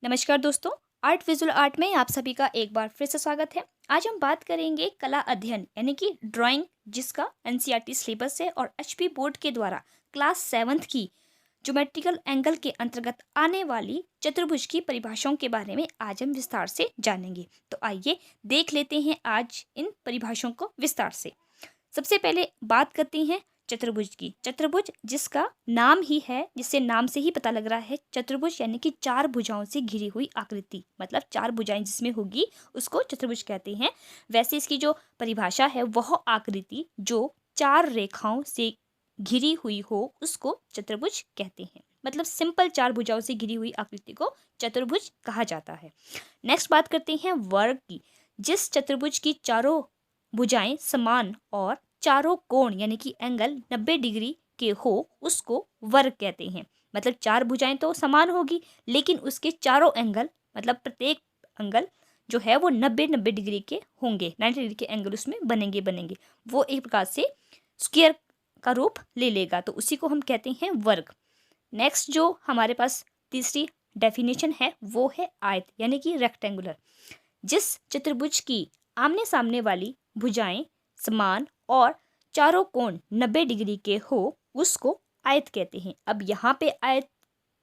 नमस्कार दोस्तों। Art visual art में आप सभी का एक बार फिर से स्वागत है। आज हम बात करेंगे कला अध्ययन यानी कि ड्राइंग, जिसका एनसीईआरटी सिलेबस है और एचपी बोर्ड के द्वारा क्लास 7th की ज्योमेट्रिकल एंगल के अंतर्गत आने वाली चतुर्भुज की परिभाषाओं के बारे में आज हम विस्तार से जानेंगे। तो आइए देख लेते हैं आज इन परिभाषाओं को विस्तार से। सबसे पहले बात करते हैं चतुर्भुज की। चतुर्भुज जिसका नाम ही है, जिससे नाम से ही पता लग रहा है, चतुर्भुज यानी कि चार भुजाओं से घिरी हुई आकृति, मतलब चार भुजाएं जिसमें होगी उसको चतुर्भुज कहते हैं। वैसे इसकी जो परिभाषा है वह आकृति जो चार रेखाओं से घिरी हुई हो उसको चतुर्भुज कहते हैं। मतलब सिंपल चार भुजाओं से घिरी हुई आकृति को चतुर्भुज कहा जाता है। नेक्स्ट बात करते हैं वर्ग की। जिस चतुर्भुज की चारों भुजाएं समान और चारों कोण यानी कि एंगल 90 डिग्री के हो उसको वर्ग कहते हैं। मतलब चार भुजाएं तो समान होगी लेकिन उसके चारों एंगल, मतलब प्रत्येक एंगल जो है वो 90 डिग्री के होंगे, 90 डिग्री के एंगल उसमें बनेंगे। वो एक प्रकार से स्क्वायर का रूप ले लेगा, तो उसी को हम कहते हैं वर्ग। नेक्स्ट जो हमारे पास तीसरी डेफिनेशन है वो है आयत यानी कि रेक्टेंगुलर। जिस चतुर्भुज की आमने सामने वाली भुजाएं समान और चारों कोण 90 डिग्री के हो उसको आयत कहते हैं। अब यहाँ पे आयत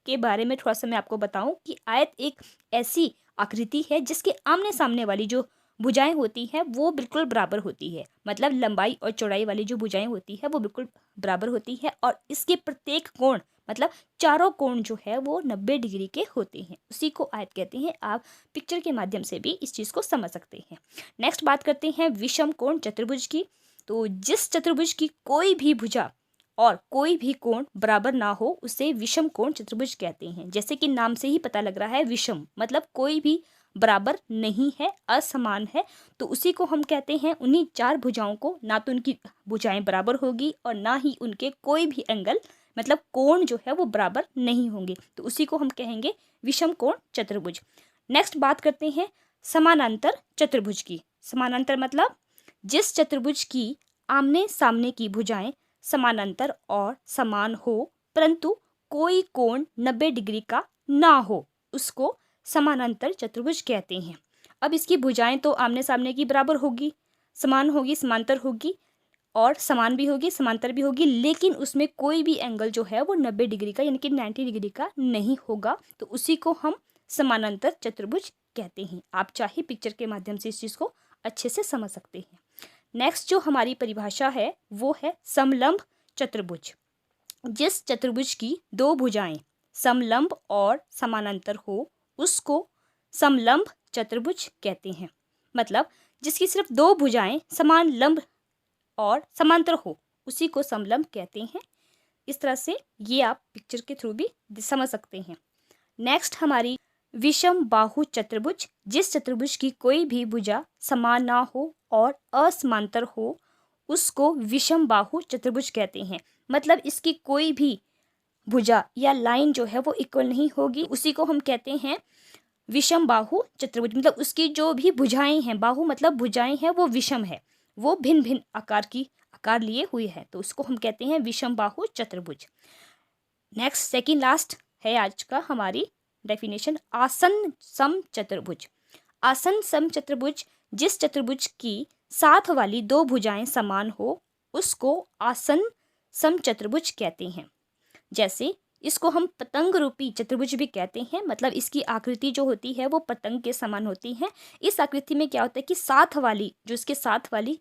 के बारे में थोड़ा सा मैं आपको बताऊं कि आयत एक ऐसी आकृति है जिसके आमने सामने वाली जो भुजाएं होती हैं वो बिल्कुल बराबर होती है। मतलब लंबाई और चौड़ाई वाली जो भुजाएं होती है वो बिल्कुल बराबर होती है और इसके प्रत्येक कोण, मतलब चारों कोण जो है वो 90 डिग्री के होते हैं, उसी को आयत कहते हैं। आप पिक्चर के माध्यम से भी इस चीज़ को समझ सकते हैं। नेक्स्ट बात करते हैं विषम कोण चतुर्भुज की। तो जिस चतुर्भुज की कोई भी भुजा और कोई भी कोण बराबर ना हो उसे विषम कोण चतुर्भुज कहते हैं। जैसे कि नाम से ही पता लग रहा है, विषम मतलब कोई भी बराबर नहीं है, असमान है, तो उसी को हम कहते हैं। उन्हीं चार भुजाओं को ना तो उनकी भुजाएं बराबर होगी और ना ही उनके कोई भी एंगल, मतलब कोण जो है वो बराबर नहीं होंगे, तो उसी को हम कहेंगे विषम कोण चतुर्भुज। नेक्स्ट बात करते हैं समानांतर चतुर्भुज की। समानांतर मतलब जिस चतुर्भुज की आमने सामने की भुजाएं समानांतर और समान हो परंतु कोई कोण 90 डिग्री का ना हो उसको समानांतर चतुर्भुज कहते हैं। अब इसकी भुजाएं तो आमने सामने की बराबर होगी, समान होगी, समांतर होगी और समान भी होगी, समांतर भी होगी, लेकिन उसमें कोई भी एंगल जो है वो 90 डिग्री का यानी कि 90 डिग्री का नहीं होगा, तो उसी को हम समानांतर चतुर्भुज कहते हैं। आप चाहे पिक्चर के माध्यम से इस चीज़ को अच्छे से समझ सकते हैं। नेक्स्ट जो हमारी परिभाषा है वो है समलंब चतुर्भुज। जिस चतुर्भुज की दो भुजाएं समलंब और समानांतर हो उसको समलंब चतुर्भुज कहते हैं। मतलब जिसकी सिर्फ दो भुजाएं समान लंब और समांतर हो उसी को समलंब कहते हैं। इस तरह से ये आप पिक्चर के थ्रू भी समझ सकते हैं। नेक्स्ट हमारी विषम बाहु चतुर्भुज। जिस चतुर्भुज की कोई भी भुजा समान ना हो और असमांतर हो उसको विषम बाहु चतुर्भुज कहते हैं। मतलब इसकी कोई भी भुजा या लाइन जो है वो इक्वल नहीं होगी, उसी को हम कहते हैं विषम बाहु चतुर्भुज। मतलब उसकी जो भी भुजाएं हैं, बाहु मतलब भुजाएं हैं, वो विषम है, वो भिन्न भिन्न आकार लिए हुए है, तो उसको हम कहते हैं विषम बाहु चतुर्भुज। नेक्स्ट सेकंड लास्ट है आज का हमारी डेफिनेशन आसन सम चतुर्भुज। आसन सम चतुर्भुज जिस चतुर्भुज की साथ वाली दो भुजाएं समान हो उसको आसन सम चतुर्भुज कहते हैं। जैसे इसको हम पतंग रूपी चतुर्भुज भी कहते हैं। मतलब इसकी आकृति जो होती है वो पतंग के समान होती है। इस आकृति में क्या होता है कि साथ वाली, जो इसके साथ वाली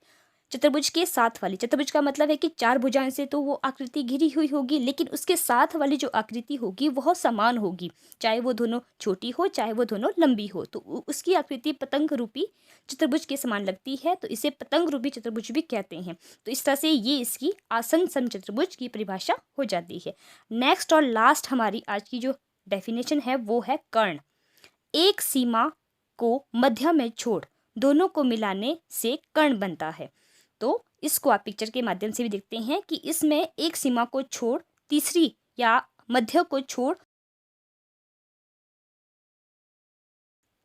चतुर्भुज के साथ वाली, चतुर्भुज का मतलब है कि चार भुजाएं से तो वो आकृति घिरी हुई होगी, लेकिन उसके साथ वाली जो आकृति होगी वह समान होगी, चाहे वो दोनों छोटी हो चाहे वो दोनों लंबी हो, तो उसकी आकृति पतंग रूपी चतुर्भुज के समान लगती है, तो इसे पतंग रूपी चतुर्भुज भी कहते हैं। तो इस तरह से ये इसकी आसन सम चतुर्भुज की परिभाषा हो जाती है। नेक्स्ट और लास्ट हमारी आज की जो डेफिनेशन है वो है कर्ण। एक सीमा को मध्य में छोड़ दोनों को मिलाने से कर्ण बनता है। तो इसको आप पिक्चर के माध्यम से भी देखते हैं कि इसमें एक सीमा को छोड़ तीसरी या मध्य को छोड़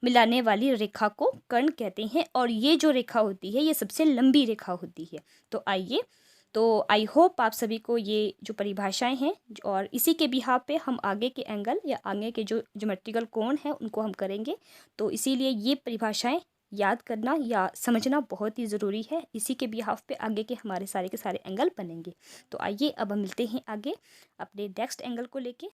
मिलाने वाली रेखा को कर्ण कहते हैं, और ये जो रेखा होती है ये सबसे लंबी रेखा होती है। तो आइए तो आई होप आप सभी को ये जो परिभाषाएं हैं और इसी के बिहाफ पे हम आगे के एंगल या आगे के जो ज्योमेट्रिकल कोण हैं उनको हम करेंगे। तो इसीलिए ये परिभाषाएं याद करना या समझना बहुत ही ज़रूरी है। इसी के बिहाफ पे आगे के हमारे सारे के सारे एंगल बनेंगे। तो आइए अब हम मिलते हैं आगे अपने नेक्स्ट एंगल को लेके।